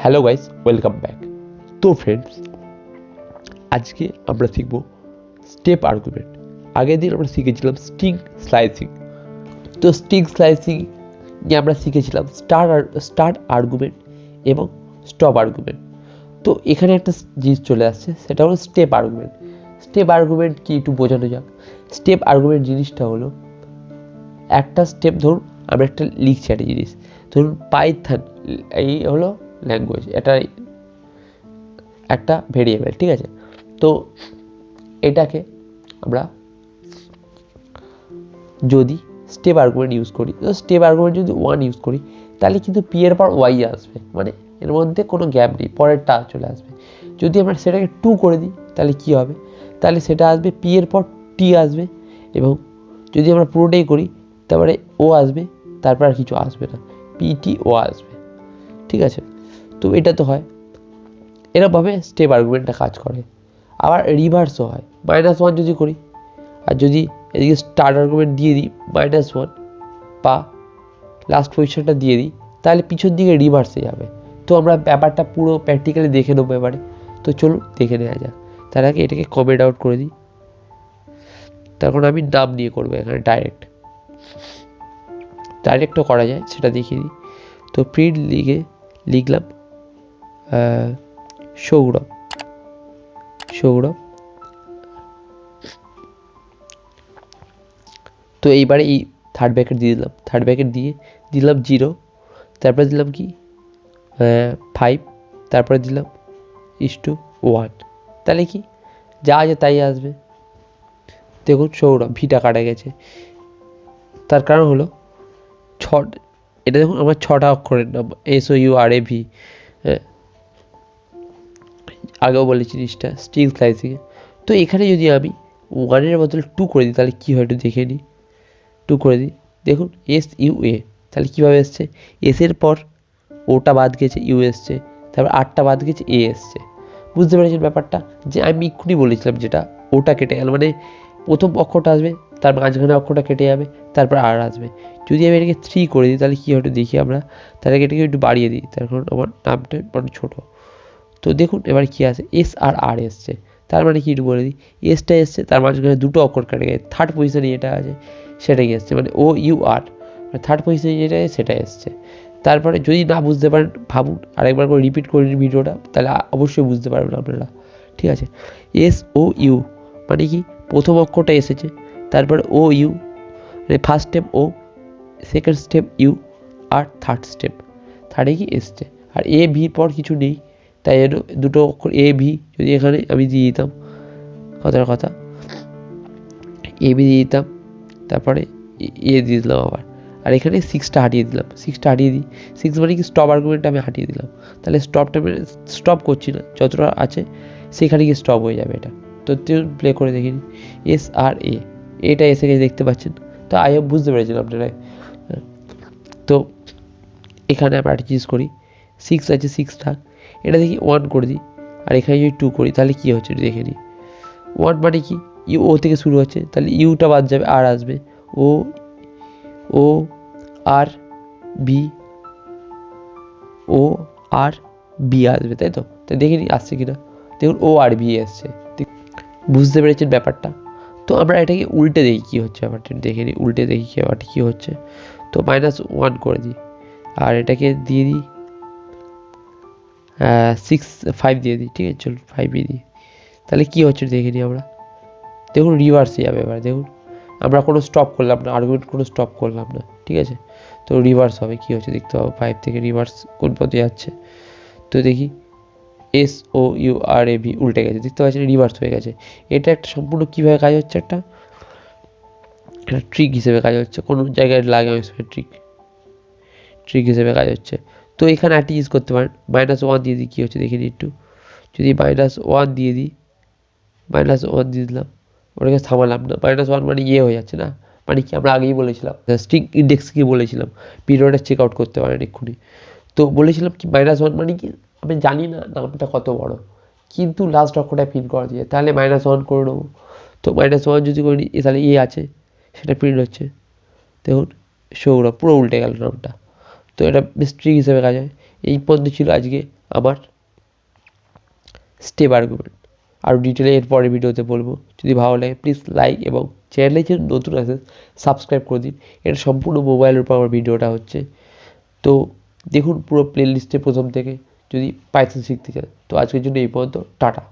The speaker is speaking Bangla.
Hello guys, welcome back. তো ফ্রেন্ডস, আজকে আমরা শিখব স্টেপ আর্গুমেন্ট। আগের দিন আমরা শিখেছিলাম স্ট্রিং স্লাইসিং। তো স্ট্রিং স্লাইসিং নিয়ে আমরা শিখেছিলাম স্টার্ট আর্গুমেন্ট এবং স্টপ আর্গুমেন্ট। তো এখানে একটা জিনিস চলে আসছে, সেটা হলো স্টেপ আর্গুমেন্ট। স্টেপ আর্গুমেন্ট কি একটু বোঝানো যাক। স্টেপ আর্গুমেন্ট জিনিসটা হলো একটা স্টেপ, ধরুন আমরা একটা লিখছি একটা জিনিস, ধরুন পাইথন, এই হলো ল্যাঙ্গুয়েজ, এটা একটা ভেরিয়েবল, ঠিক আছে। তো এটাকে আমরা যদি স্টেপ আর্গুমেন্ট ইউজ করি, তো স্টেপ আর্গুমেন্ট যদি 1 ইউজ করি, তাহলে কিন্তু পি এর পর ওয়াই আসবে, মানে এর মধ্যে কোনো গ্যাপ নেই, পরেরটা চলে আসবে। যদি আমরা সেটাকে 2 করে দিই, তাহলে কি হবে, তাহলে সেটা আসবে পি এর পর টি আসবে, এবং যদি আমরা পুরোটাই করি তারপরে ও আসবে, তারপর আর কিছু আসবে না, পিটি ও আসবে, ঠিক আছে। তো এটা তো হয়, এরকমভাবে স্টেপ আর্গুমেন্টটা কাজ করে। আবার রিভার্সও হয়, -1 যদি করি, আর যদি এদিকে স্টার্ট আর্গুমেন্ট দিয়ে দিই -1 বা লাস্ট পজিশনটা দিয়ে দিই, তাহলে পিছন দিকে রিভার্সে যাবে। তো আমরা ব্যাপারটা পুরো প্র্যাকটিক্যালি দেখে নেবো এবারে। তো চলুন দেখে নেওয়া যাক। তার আগে এটাকে কমেন্ট আউট করে দিই, তখন আমি নাম নিয়ে করবো এখানে ডাইরেক্টও করা যায়, সেটা দেখিয়ে দিই। তো প্রিন্ট লিখলাম সৌরভ। তো এইবারে এই থার্ড ব্র্যাকেট দিয়ে দিলাম, থার্ড ব্র্যাকেট দিয়ে দিলাম 0, তারপরে দিলাম কি 5, তারপরে দিলাম *1, তাহলে কি যা আছে তাই আসবে। দেখুন সৌরভ, ভিটা কাটা গেছে, তার কারণ হলো এটা দেখুন আমার 6টা অক্ষরের নাম, SOURAV। আগেও বলেছি জিনিসটা স্ট্রিং স্লাইসিংয়ে। তো এখানে যদি আমি 1-এর বদলে 2 করে দিই, তাহলে কী হয় একটু দেখে নিই। 2 করে দিই, দেখুন SUA, তাহলে কীভাবে এসছে, এসের পর ওটা বাদ গেছে, ইউ এসছে, তারপর 8টা বাদ গেছে, এ এসছে। বুঝতে পেরেছেন ব্যাপারটা, যে আমি এক্ষুনি বলেছিলাম যেটা, ওটা কেটে গেল, মানে প্রথম অক্ষরটা আসবে, তার মাঝখানে অক্ষরটা কেটে যাবে, তারপর আর আসবে। যদি আমি এটাকে 3 করে দিই, তাহলে কী হয় একটু দেখি আমরা। তাহলে এটাকে একটু বাড়িয়ে দিই, তার কারণ আমার নামটা মানে ছোটো। তো দেখুন এবার কী আছে, এস আর আর এসছে, তার মানে কি একটু বলে দিই, এসটা এসছে, তার মাঝখানে 2টো অক্ষর কেটে গেছে, থার্ড পজিশনে যেটা আছে সেটাই এসছে, মানে OUR, থার্ড পজিশনে যেটা আছে সেটা এসছে। তারপরে যদি না বুঝতে পারেন, ভাবুন আরেকবার করে রিপিট করে নিন ভিডিওটা, তাহলে অবশ্যই বুঝতে পারবেন আপনারা, ঠিক আছে। SOU মানে কি, প্রথম অক্ষরটা এসেছে, তারপরে OU মানে first step O, second step U, আর থার্ড স্টেপ, থার্ডে কি এসছে। আর AV পর কিছু নেই, তাই জন্য 2টো অক্ষর AV যদি এখানে আমি দিয়ে দিতাম, কথার কথা AB দিয়ে দিতাম, তারপরে এ দিয়ে দিলাম আবার, আর এখানে 6টা হাঁটিয়ে দিলাম, 6টা হাঁটিয়ে দিই, 6 মানে কি স্টপ আর্গুমেন্টটা আমি হাঁটিয়ে দিলাম, তাহলে স্টপ করছি না, যতটা আছে সেখানে গিয়ে স্টপ হয়ে যাবে এটা। তো প্লে করে দেখে নিই, SRA, এটা এসে গেছে দেখতে পাচ্ছেন। তো আই হোপ বুঝতে পেরেছেন আপনারা। তো এখানে আমরা একটা জিনিস করি, 6 আছে, 6টা, এটা দেখি 1 করে দিই, আর এখানে যদি 2 করি, তাহলে কী হচ্ছে দেখে নিই। 1 মানে কি, ও থেকে শুরু হচ্ছে, তাহলে ইউটা বাদ যাবে, আর আসবে ও আর বি, আসবে, তাই তো। তাই দেখে নিই আসছে কিনা, দেখুন ORB এসছে। বুঝতে পেরেছেন ব্যাপারটা। তো আমরা এটাকে উল্টে দেখি কী হচ্ছে ব্যাপারটা, দেখে নিই উল্টে দেখি ব্যাপারটা কী হচ্ছে। তো -1 করে দিই, আর এটাকে দিয়ে দিই 5 দিয়ে দিই, ঠিক আছে, চলুন 5ই দিই, তাহলে কী হচ্ছে দেখে নিই আমরা। দেখুন রিভার্সে যাবে এবার, দেখুন আমরা কোনো স্টপ করলাম না, আর্গুমেন্ট কোনো স্টপ করলাম না, ঠিক আছে। তো রিভার্স হবে, কী হচ্ছে দেখতে পাবো, 5 থেকে রিভার্স কোন পথে যাচ্ছে। তো দেখি SOURAV উল্টে গেছে, দেখতে পাচ্ছেন রিভার্স হয়ে গেছে। এটা একটা সম্পূর্ণ কীভাবে কাজ হচ্ছে, একটা ট্রিক হিসেবে কাজ হচ্ছে, কোনো জায়গায় লাগে অনেক সময় ট্রিক হিসেবে কাজ হচ্ছে। তো এখানে একটা ইউজ করতে পারেন, -1 দিয়ে দিই, কী হচ্ছে দেখে নিই একটু। যদি -1 দিয়ে দিই, -1 দিয়ে দিলাম, ওটাকে থামালাম না, -1 মানে হয়ে যাচ্ছে না, মানে কি আমরা আগেই বলেছিলাম স্ট্রিং ইন্ডেক্স কি বলেছিলাম, পিরিয়ডটা চেক আউট করতে পারেন এক্ষুনি। তো বলেছিলাম কি -1 মানে কি, আমি জানি না নামটা কত বড়, কিন্তু লাস্ট অক্ষরটা প্রিন্ট করা যায়, তাহলে -1 করে নেবো। তো -1 যদি করে নিই, তাহলে আছে, সেটা প্রিন্ট হচ্ছে, দেখুন সৌরভ, পুরো উল্টে গেল নামটা। তো এটা বেশ ট্রিক হিসেবে কাজ হয়। এই পর্যন্ত ছিল আজকে আমার স্টেপ আর্গুমেন্ট। আরও ডিটেলে এর পরের ভিডিওতে বলবো। যদি ভালো লাগে প্লিজ লাইক এবং চ্যানেলে যদি নতুন আছে সাবস্ক্রাইব করে দিন। এটা সম্পূর্ণ মোবাইলের উপর আমার ভিডিওটা হচ্ছে। তো দেখুন পুরো প্লে লিস্টে প্রথম থেকে যদি পাইথন শিখতে চান। তো আজকের জন্য এই পর্যন্ত, টাটা।